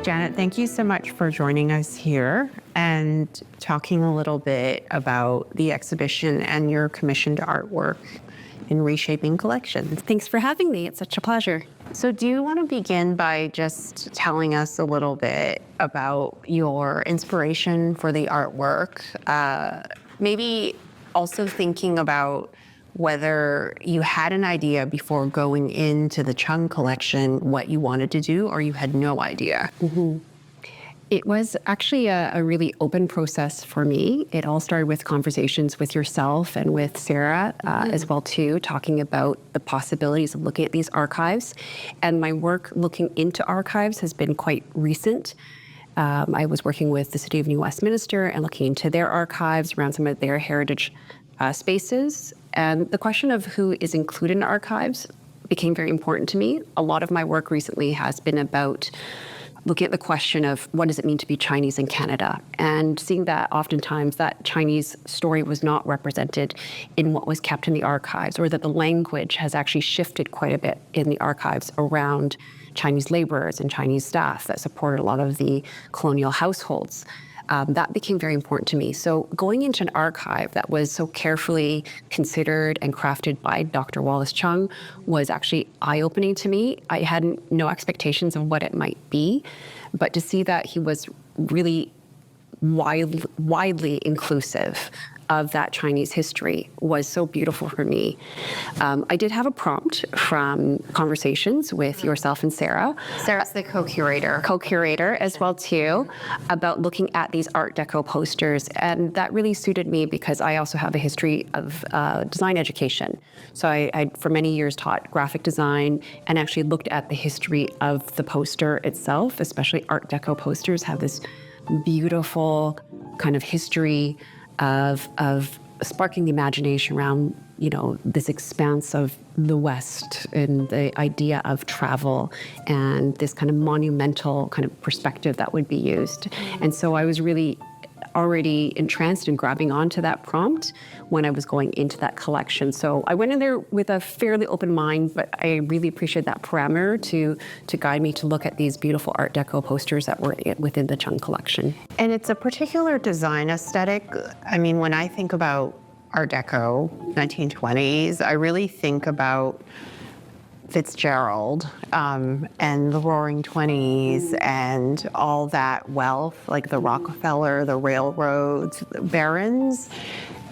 Janet, thank you so much for joining us here and talking a little bit about the exhibition and your commissioned artwork in Reshaping Collections. Thanks for having me. It's such a pleasure. So do you want to begin by just telling us a little bit about your inspiration for the artwork? Maybe also thinking about whether you had an idea before going into the Chung collection what you wanted to do, or you had no idea. It was actually a really open process for me. It all started with conversations with yourself and with Sarah as well too, talking about the possibilities of looking at these archives. And my work looking into archives has been quite recent. I was working with the City of New Westminster and looking into their archives around some of their heritage spaces. And the question of who is included in archives became very important to me. A lot of my work recently has been about looking at the question of what does it mean to be Chinese in Canada, and seeing that oftentimes that Chinese story was not represented in what was kept in the archives, or that the language has actually shifted quite a bit in the archives around Chinese laborers and Chinese staff that supported a lot of the colonial households. That became very important to me. So going into an archive that was so carefully considered and crafted by Dr. Wallace Chung was actually eye-opening to me. I had no expectations of what it might be, but to see that he was really widely inclusive of that Chinese history was so beautiful for me. I did have a prompt from conversations with yourself and Sarah. Sarah's the co-curator. Co-curator as well too, about looking at these Art Deco posters. And that really suited me because I also have a history of design education. So I for many years taught graphic design and actually looked at the history of the poster itself, especially Art Deco posters have this beautiful kind of history of sparking the imagination around, you know, this expanse of the West and the idea of travel and this kind of monumental kind of perspective that would be used. And so I was really already entranced in grabbing onto that prompt when I was going into that collection. So I went in there with a fairly open mind, but I really appreciate that parameter to guide me to look at these beautiful Art Deco posters that were within the Chung collection. And it's a particular design aesthetic. I mean, when I think about Art Deco, 1920s, I really think about Fitzgerald and the Roaring Twenties and all that wealth, like the Rockefeller, the railroads, the barons.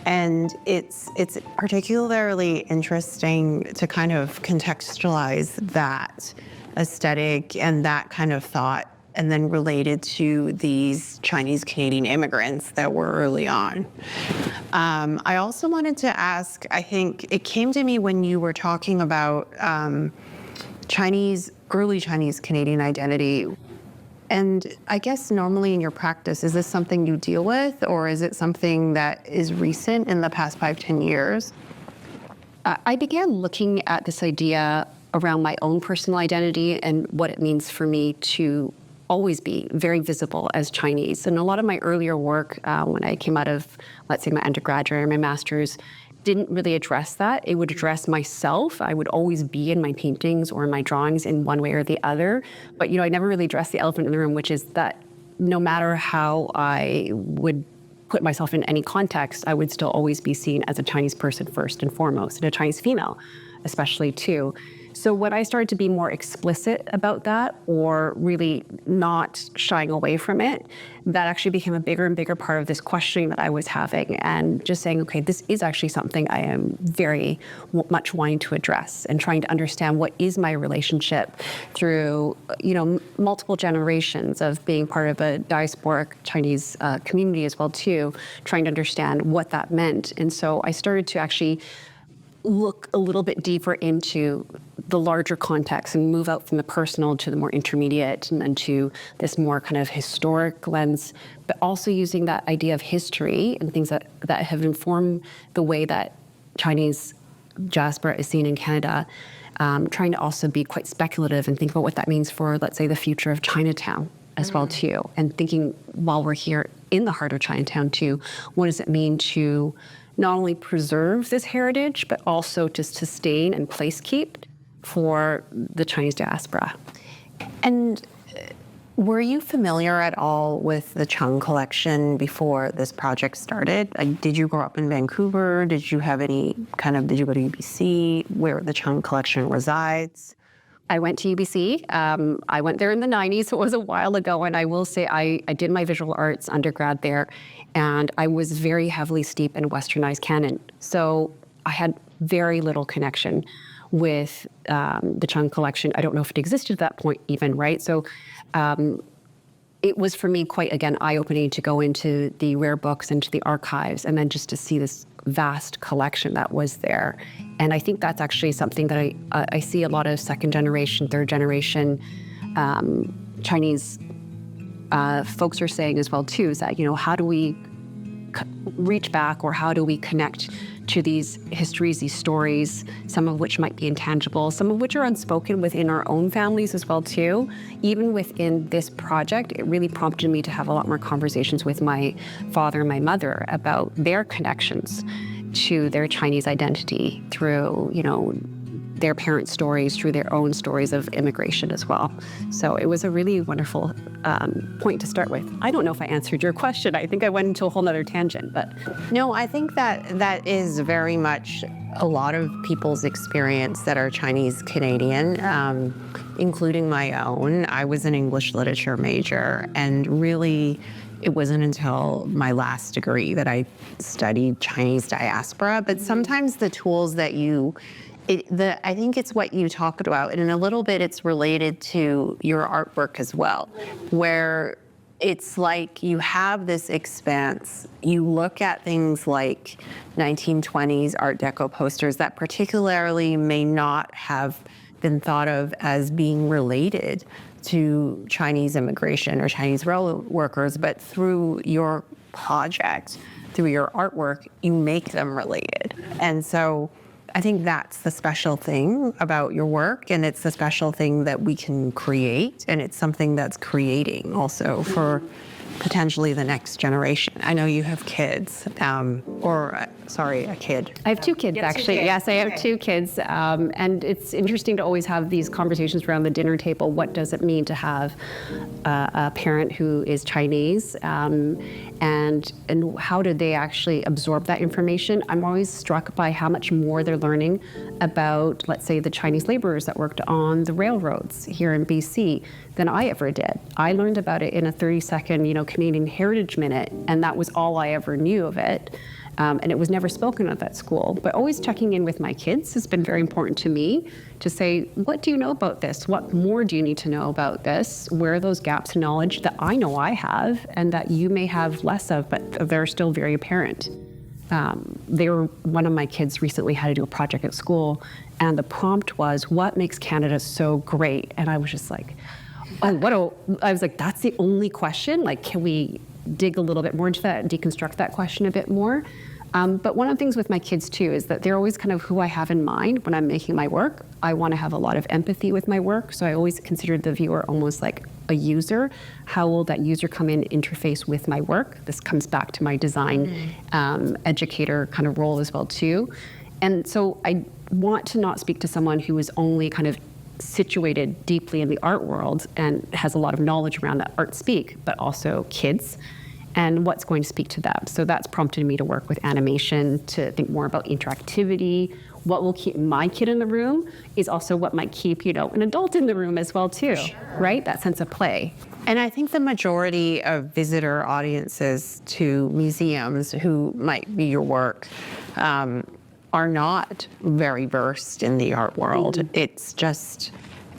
And it's particularly interesting to kind of contextualize that aesthetic and that kind of thought, and then related to these Chinese Canadian immigrants that were early on. I also wanted to ask, I think it came to me when you were talking about early Chinese Canadian identity. And I guess normally in your practice, is this something you deal with, or is it something that is recent in the past 5-10 years? I began looking at this idea around my own personal identity and what it means for me to always be very visible as Chinese. And a lot of my earlier work, when I came out of, let's say, my undergraduate or my master's, didn't really address that. It would address myself. I would always be in my paintings or in my drawings in one way or the other. But, you know, I never really addressed the elephant in the room, which is that no matter how I would put myself in any context, I would still always be seen as a Chinese person first and foremost, and a Chinese female, especially too. So when I started to be more explicit about that, or really not shying away from it, that actually became a bigger and bigger part of this questioning that I was having, and just saying, okay, this is actually something I am very much wanting to address, and trying to understand what is my relationship through, you know, multiple generations of being part of a diasporic Chinese community as well too, trying to understand what that meant. And so I started to actually look a little bit deeper into the larger context and move out from the personal to the more intermediate and then to this more kind of historic lens, but also using that idea of history and things that have informed the way that Chinese diaspora is seen in Canada, trying to also be quite speculative and think about what that means for, let's say, the future of Chinatown as well too, and thinking while we're here in the heart of Chinatown too, what does it mean to not only preserve this heritage, but also to sustain and place keep for the Chinese diaspora. And Were you familiar at all with the Chung collection before this project started? Like, did you grow up in Vancouver? Did you go to UBC, where the Chung collection resides? I went to UBC. I went there in the 90s, so it was a while ago. And I will say I did my visual arts undergrad there, and I was very heavily steeped in westernized canon. So I had very little connection with the Chung collection. I don't know if it existed at that point even, right? So it was for me quite, again, eye-opening to go into the rare books, into the archives, and then just to see this vast collection that was there. And I think that's actually something that I see a lot of second generation, third generation Chinese folks are saying as well too, is that, how do we reach back, or how do we connect to these histories, these stories, some of which might be intangible, some of which are unspoken within our own families as well too. Even within this project, it really prompted me to have a lot more conversations with my father and my mother about their connections to their Chinese identity through, their parents' stories, through their own stories of immigration as well. So it was a really wonderful point to start with. I don't know if I answered your question. I think I went into a whole nother tangent, but. No, I think that is very much a lot of people's experience that are Chinese Canadian, including my own. I was an English literature major, and really it wasn't until my last degree that I studied Chinese diaspora. But sometimes the tools that I think it's what you talked about, and in a little bit it's related to your artwork as well, where it's like you have this expanse. You look at things like 1920s Art Deco posters that particularly may not have been thought of as being related to Chinese immigration or Chinese railroad workers, but through your project, through your artwork, you make them related. And so I think that's the special thing about your work, and it's the special thing that we can create, and it's something that's creating also for potentially the next generation. I know you have kids, a kid. I have two kids, actually. Yes, I have two kids. And it's interesting to always have these conversations around the dinner table. What does it mean to have a parent who is Chinese? And how do they actually absorb that information? I'm always struck by how much more they're learning about, let's say, the Chinese laborers that worked on the railroads here in BC than I ever did. I learned about it in a 30-second, Canadian Heritage Minute, and that was all I ever knew of it. And it was never spoken of at school. But always checking in with my kids has been very important to me to say, what do you know about this? What more do you need to know about this? Where are those gaps in knowledge that I know I have and that you may have less of, but they're still very apparent? One of my kids recently had to do a project at school, and the prompt was, what makes Canada so great? And I was just like, I was like, that's the only question? Like, can we dig a little bit more into that and deconstruct that question a bit more? But one of the things with my kids too is that they're always kind of who I have in mind when I'm making my work. I want to have a lot of empathy with my work, so I always consider the viewer almost like a user. How will that user come in, interface with my work? This comes back to my design educator kind of role as well too. And so I want to not speak to someone who is only kind of situated deeply in the art world and has a lot of knowledge around that art speak, but also kids and what's going to speak to them. So that's prompted me to work with animation, to think more about interactivity. What will keep my kid in the room is also what might keep, an adult in the room as well too, right? That sense of play. And I think the majority of visitor audiences to museums who might be your work are not very versed in the art world. Mm-hmm. It's just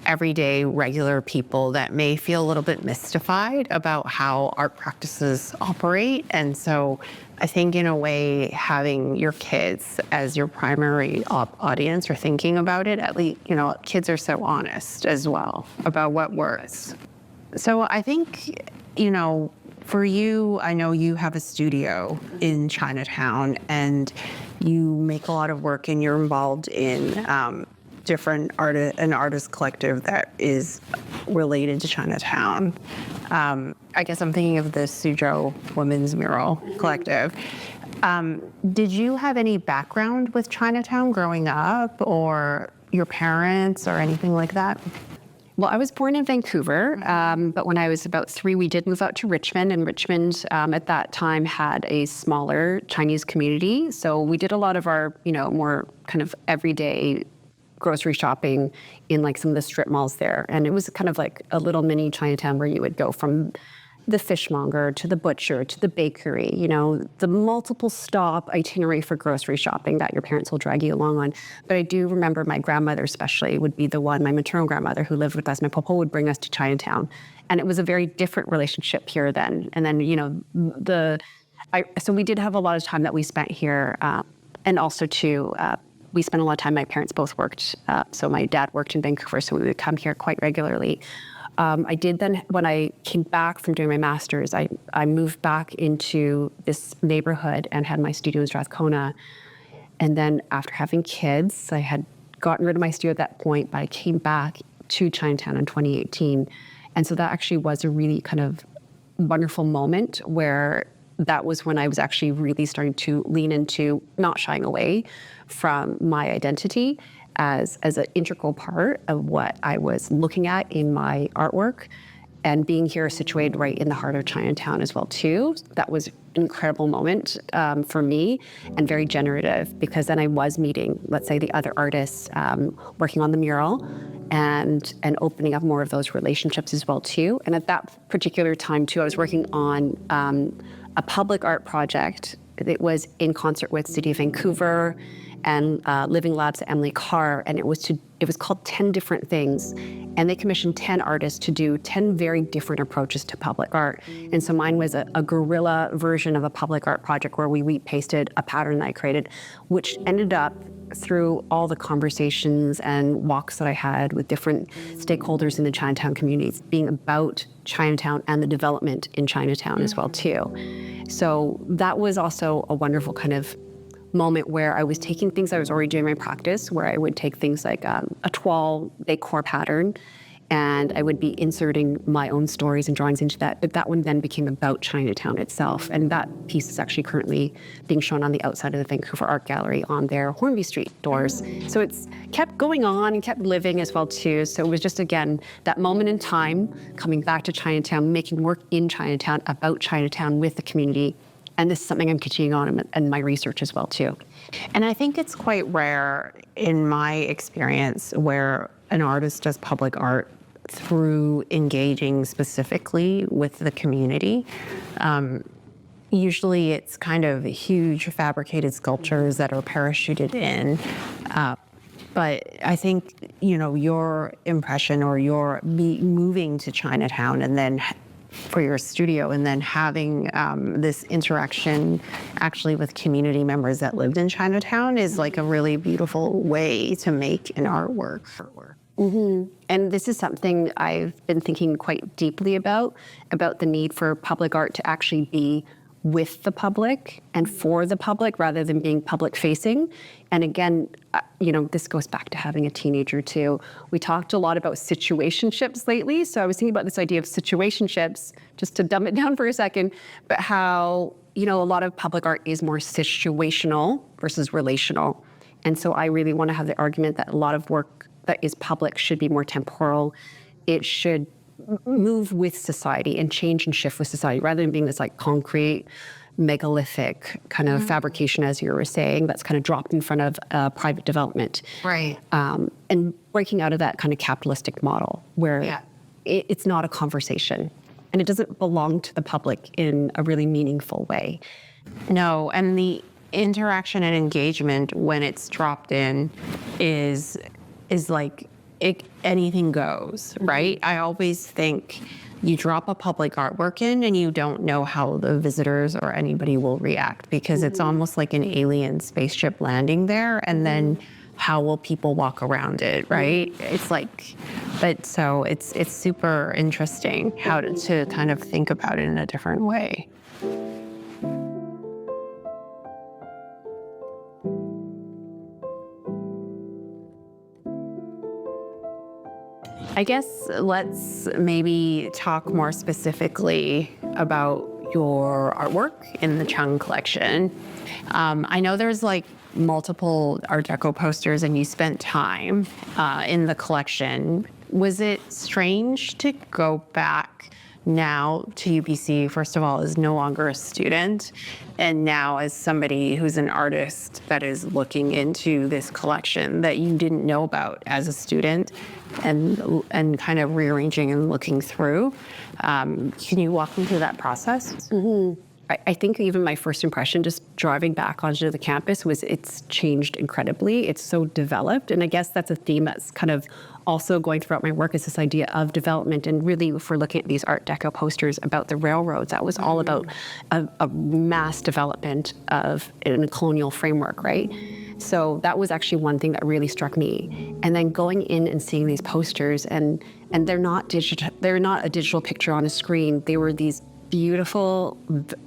everyday, regular people that may feel a little bit mystified about how art practices operate. And so I think in a way, having your kids as your primary audience or thinking about it, at least, kids are so honest as well about what works. So I think, for you, I know you have a studio in Chinatown and you make a lot of work and you're involved in an artist collective that is related to Chinatown. I guess I'm thinking of the Suzhou Women's Mural Collective. Did you have any background with Chinatown growing up, or your parents or anything like that? Well, I was born in Vancouver, but when I was about 3, we did move out to Richmond, and Richmond at that time had a smaller Chinese community. So we did a lot of our, more kind of everyday grocery shopping in like some of the strip malls there. And it was kind of like a little mini Chinatown where you would go from the fishmonger to the butcher to the bakery, the multiple stop itinerary for grocery shopping that your parents will drag you along on. But I do remember my grandmother especially would be the one, my maternal grandmother who lived with us, my papa would bring us to Chinatown. And it was a very different relationship here then. And then, so we did have a lot of time that we spent here. And also too, we spent a lot of time, my parents both worked. So my dad worked in Vancouver, so we would come here quite regularly. I did then, when I came back from doing my master's, I moved back into this neighborhood and had my studio in Strathcona. And then after having kids, I had gotten rid of my studio at that point, but I came back to Chinatown in 2018. And so that actually was a really kind of wonderful moment where that was when I was actually really starting to lean into not shying away from my identity as an integral part of what I was looking at in my artwork, and being here situated right in the heart of Chinatown as well too. That was an incredible moment for me, and very generative, because then I was meeting, let's say, the other artists working on the mural and opening up more of those relationships as well too. And at that particular time too, I was working on a public art project. It was in concert with City of Vancouver and Living Labs at Emily Carr, and it was called 10 Different Things, and they commissioned 10 artists to do 10 very different approaches to public art. And so mine was a guerrilla version of a public art project where we pasted a pattern that I created, which ended up, through all the conversations and walks that I had with different stakeholders in the Chinatown communities, being about Chinatown and the development in Chinatown as well too. So that was also a wonderful kind of moment where I was taking things I was already doing in my practice, where I would take things like a toile decor pattern, and I would be inserting my own stories and drawings into that. But that one then became about Chinatown itself. And that piece is actually currently being shown on the outside of the Vancouver Art Gallery on their Hornby Street doors. So it's kept going on and kept living as well too. So it was just, again, that moment in time, coming back to Chinatown, making work in Chinatown, about Chinatown with the community. And this is something I'm continuing on in my research as well too. And I think it's quite rare in my experience where an artist does public art through engaging specifically with the community. Usually it's kind of huge fabricated sculptures that are parachuted in. But I think, your impression or your moving to Chinatown and then for your studio, and then having this interaction actually with community members that lived in Chinatown is like a really beautiful way to make an artwork. Mm-hmm. And this is something I've been thinking quite deeply about the need for public art to actually be with the public and for the public rather than being public facing. And again, this goes back to having a teenager too. We talked a lot about situationships lately. So I was thinking about this idea of situationships, just to dumb it down for a second, but how, a lot of public art is more situational versus relational. And so I really want to have the argument that a lot of work that is public should be more temporal. It should move with society and change and shift with society rather than being this like concrete, megalithic kind of fabrication, as you were saying, that's kind of dropped in front of private development. Right. And breaking out of that kind of capitalistic model where it's not a conversation and it doesn't belong to the public in a really meaningful way. No, and the interaction and engagement when it's dropped in is like anything goes, right? I always think you drop a public artwork in and you don't know how the visitors or anybody will react, because it's almost like an alien spaceship landing there, and then how will people walk around it, right? It's like, but so it's super interesting how to kind of think about it in a different way. I guess let's maybe talk more specifically about your artwork in the Chung collection. I know there's like multiple Art Deco posters and you spent time in the collection Was it strange to go back now to UBC, first of all, as no longer a student, and now as somebody who's an artist that is looking into this collection that you didn't know about as a student, and kind of rearranging and looking through? Can you walk me through that process? I think even my first impression, just driving back onto the campus, was it's changed incredibly. It's so developed. And I guess that's a theme that's kind of also going throughout my work, is this idea of development. And really, if we're looking at these Art Deco posters about the railroads, that was all about a mass development of in a colonial framework, right? So that was actually one thing that really struck me. And then going in and seeing these posters, and they're not digital, they're not a digital picture on a screen. They were these beautiful,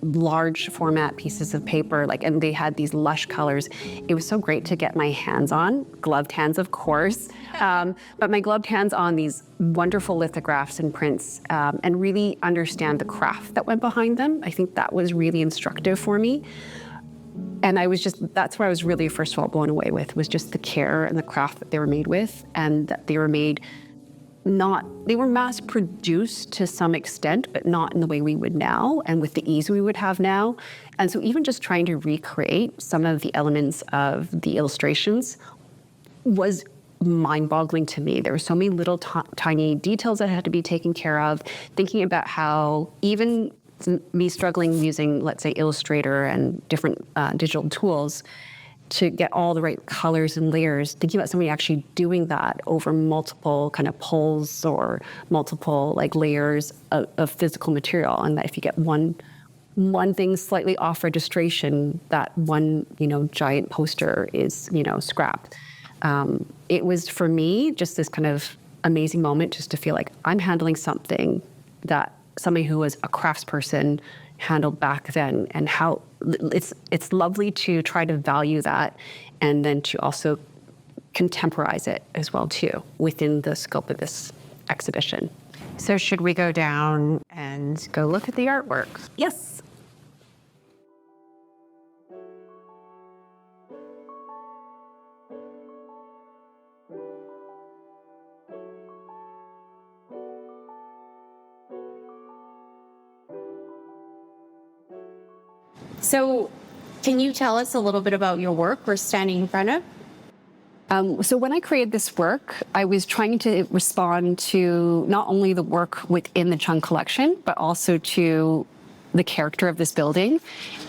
large format pieces of paper, and they had these lush colors. It was so great to get my hands on, gloved hands, of course, but my gloved hands on these wonderful lithographs and prints, and really understand the craft that went behind them. I think that was really instructive for me. And that's where I was really, first of all, blown away with, was just the care and the craft that they were made with, and that they were made they were mass produced to some extent, but not in the way we would now and with the ease we would have now. And so even just trying to recreate some of the elements of the illustrations was mind-boggling to me. There were so many little tiny details that had to be taken care of, thinking about how even me struggling using, let's say, Illustrator and different digital tools to get all the right colors and layers, thinking about somebody actually doing that over multiple kind of pulls or multiple layers of physical material, and that if you get one thing slightly off registration, that one giant poster is scrapped. It was, for me, just this kind of amazing moment, just to feel like I'm handling something that somebody who was a craftsperson handled back then, and how it's lovely to try to value that, and then to also contemporize it as well too within the scope of this exhibition. So should we go down and go look at the artwork? Yes. So can you tell us a little bit about your work we're standing in front of? So when I created this work, I was trying to respond to not only the work within the Chung collection, but also to the character of this building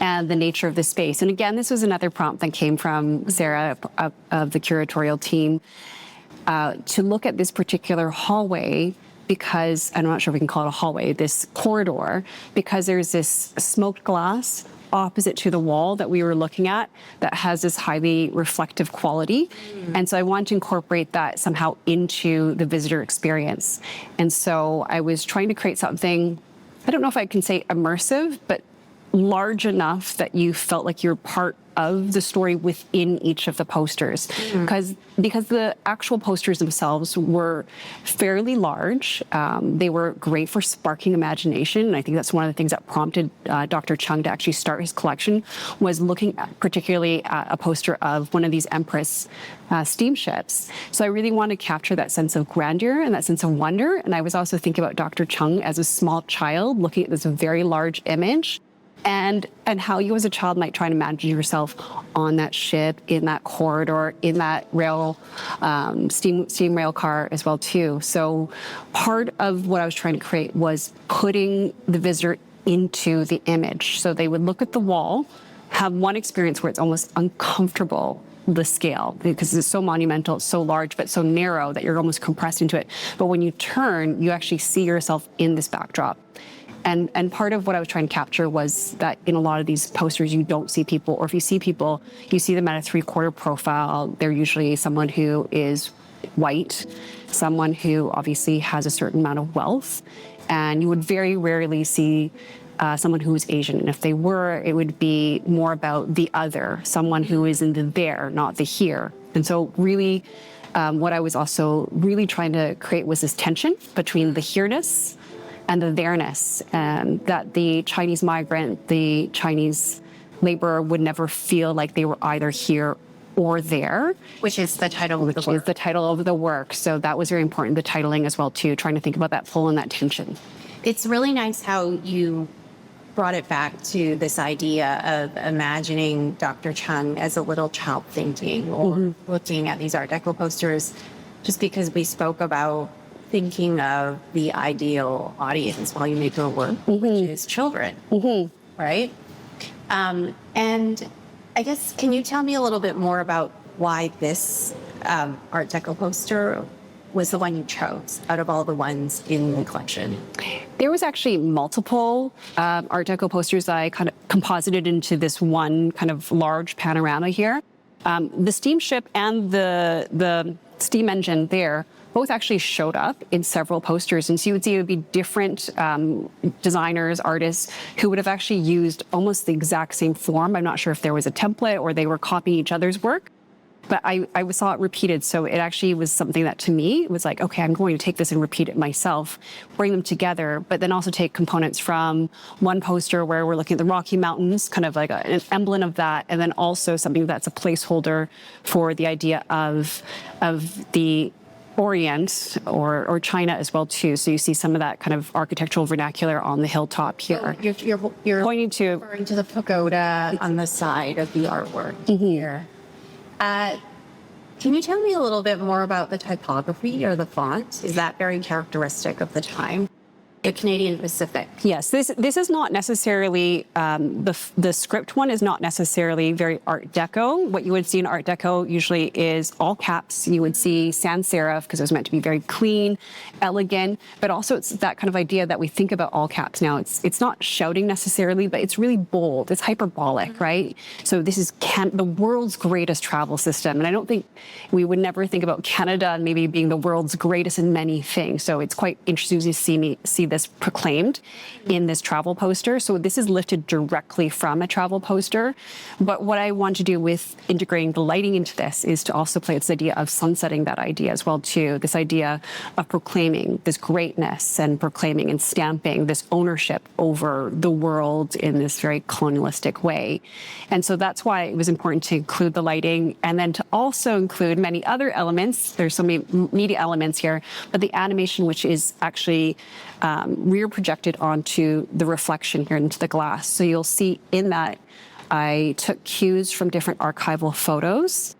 and the nature of the space. And again, this was another prompt that came from Sarah of the curatorial team, to look at this particular hallway, because I'm not sure if we can call it a hallway, this corridor, because there's this smoked glass opposite to the wall that we were looking at that has this highly reflective quality. And so I wanted to incorporate that somehow into the visitor experience. And so I was trying to create something, I don't know if I can say immersive, but large enough that you felt like you're part of the story within each of the posters. Because the actual posters themselves were fairly large. They were great for sparking imagination. And I think that's one of the things that prompted Dr. Chung to actually start his collection, was looking particularly at a poster of one of these Empress steamships. So I really wanted to capture that sense of grandeur and that sense of wonder. And I was also thinking about Dr. Chung as a small child looking at this very large image, and how you as a child might try to imagine yourself on that ship, in that corridor, in that rail, steam rail car as well too. So part of what I was trying to create was putting the visitor into the image. So they would look at the wall, have one experience where it's almost uncomfortable, the scale, because it's so monumental, it's so large, but so narrow that you're almost compressed into it. But when you turn, you actually see yourself in this backdrop. And part of what I was trying to capture was that in a lot of these posters, you don't see people, or if you see people, you see them at a 3/4 profile. They're usually someone who is white, someone who obviously has a certain amount of wealth, and you would very rarely see someone who is Asian. And if they were, it would be more about the other, someone who is in the there, not the here. And so really, what I was also really trying to create was this tension between the here-ness and the there-ness, and that the Chinese migrant, the Chinese laborer would never feel like they were either here or there. Which is the title of the Which is the title of the work. So that was very important, the titling as well too, trying to think about that pull and that tension. It's really nice how you brought it back to this idea of imagining Dr. Chung as a little child thinking or looking at these Art Deco posters, just because we spoke about thinking of the ideal audience while you make your work, which is children, right? And I guess, can you tell me a little bit more about why this Art Deco poster was the one you chose out of all the ones in the collection? There was actually multiple Art Deco posters that I kind of composited into this one kind of large panorama here. The steamship and the steam engine there both actually showed up in several posters. And so you would see it would be different designers, artists who would have actually used almost the exact same form. I'm not sure if there was a template or they were copying each other's work, but I saw it repeated. So it actually was something that to me was like, okay, I'm going to take this and repeat it myself, bring them together, but then also take components from one poster where we're looking at the Rocky Mountains, kind of like an emblem of that, and then also something that's a placeholder for the idea of the Orient or China as well too. So you see some of that kind of architectural vernacular on the hilltop here. You're Pointing to referring to the pagoda on the side of the artwork here. Can you tell me a little bit more about the typography or the font? Is that very characteristic of the time? The Canadian Pacific. Yes, this is not necessarily, the script one is not necessarily very Art Deco. What you would see in Art Deco usually is all caps. You would see sans serif because it was meant to be very clean, elegant, but also it's that kind of idea that we think about all caps now. It's not shouting necessarily, but it's really bold. It's hyperbolic, right? So this is the world's greatest travel system. And I don't think we would never think about Canada maybe being the world's greatest in many things. So it's quite interesting to see this proclaimed in this travel poster. So this is lifted directly from a travel poster. But what I want to do with integrating the lighting into this is to also play this idea of sunsetting that idea as well too. This idea of proclaiming this greatness and proclaiming and stamping this ownership over the world in this very colonialistic way. And so that's why it was important to include the lighting and then to also include many other elements. There's so many media elements here, but the animation, which is actually rear projected onto the reflection here into the glass. So you'll see in that I took cues from different archival photos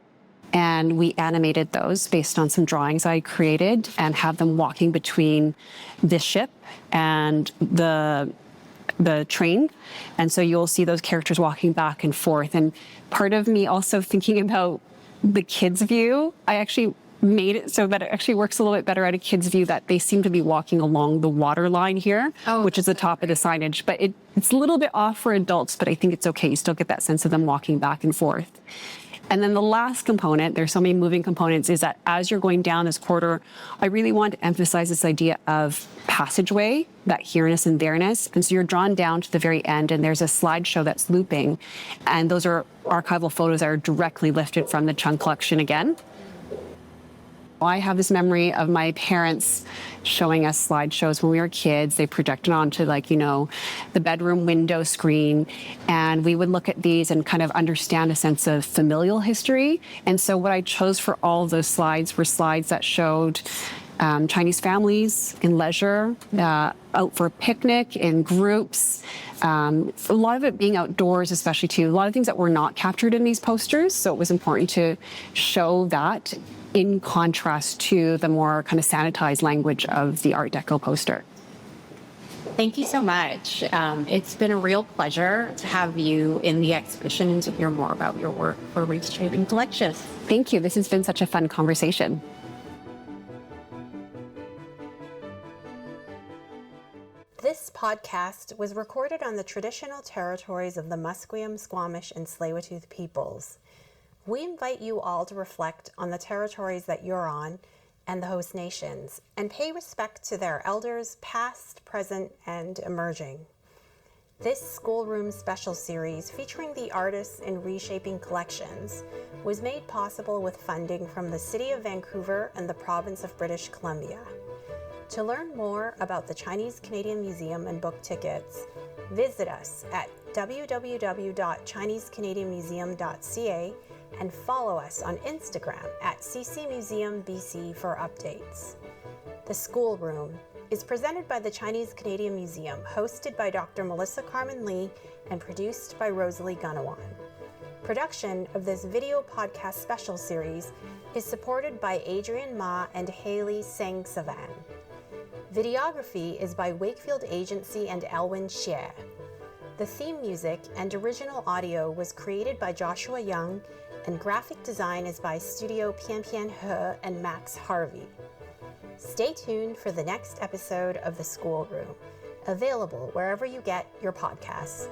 and we animated those based on some drawings I created and have them walking between the ship and the train. And so you'll see those characters walking back and forth. And part of me also thinking about the kids' view, I actually made it so that it actually works a little bit better at a kid's view, that they seem to be walking along the water line here, which is the top of the signage. But it's a little bit off for adults, but I think it's okay. You still get that sense of them walking back and forth. And then the last component, there's so many moving components, is that as you're going down this corridor, I really want to emphasize this idea of passageway, that here-ness and there-ness. And so you're drawn down to the very end and there's a slideshow that's looping. And those are archival photos that are directly lifted from the Chung collection again. I have this memory of my parents showing us slideshows when we were kids. They projected onto the bedroom window screen. And we would look at these and kind of understand a sense of familial history. And so what I chose for all of those slides were slides that showed Chinese families in leisure, out for a picnic in groups. A lot of it being outdoors, especially too. A lot of things that were not captured in these posters. So it was important to show that in contrast to the more kind of sanitized language of the Art Deco poster. Thank you so much. It's been a real pleasure to have you in the exhibition and to hear more about your work for Reshaping Collections. Thank you. This has been such a fun conversation. This podcast was recorded on the traditional territories of the Musqueam, Squamish, and Tsleil-Waututh peoples. We invite you all to reflect on the territories that you're on and the host nations, and pay respect to their elders, past, present, and emerging. This Schoolroom special series, featuring the artists in Reshaping Collections, was made possible with funding from the City of Vancouver and the Province of British Columbia. To learn more about the Chinese Canadian Museum and book tickets, visit us at www.chinesecanadianmuseum.ca and follow us on Instagram at ccmuseumbc for updates. The Schoolroom is presented by the Chinese Canadian Museum, hosted by Dr. Melissa Carmen Lee, and produced by Rosalie Gunawan. Production of this video podcast special series is supported by Adrian Ma and Haley Sang-Savan. Videography is by Wakefield Agency and Elwin Xie. The theme music and original audio was created by Joshua Young, and graphic design is by Studio Pian Pian He and Max Harvey. Stay tuned for the next episode of The Schoolroom, available wherever you get your podcasts.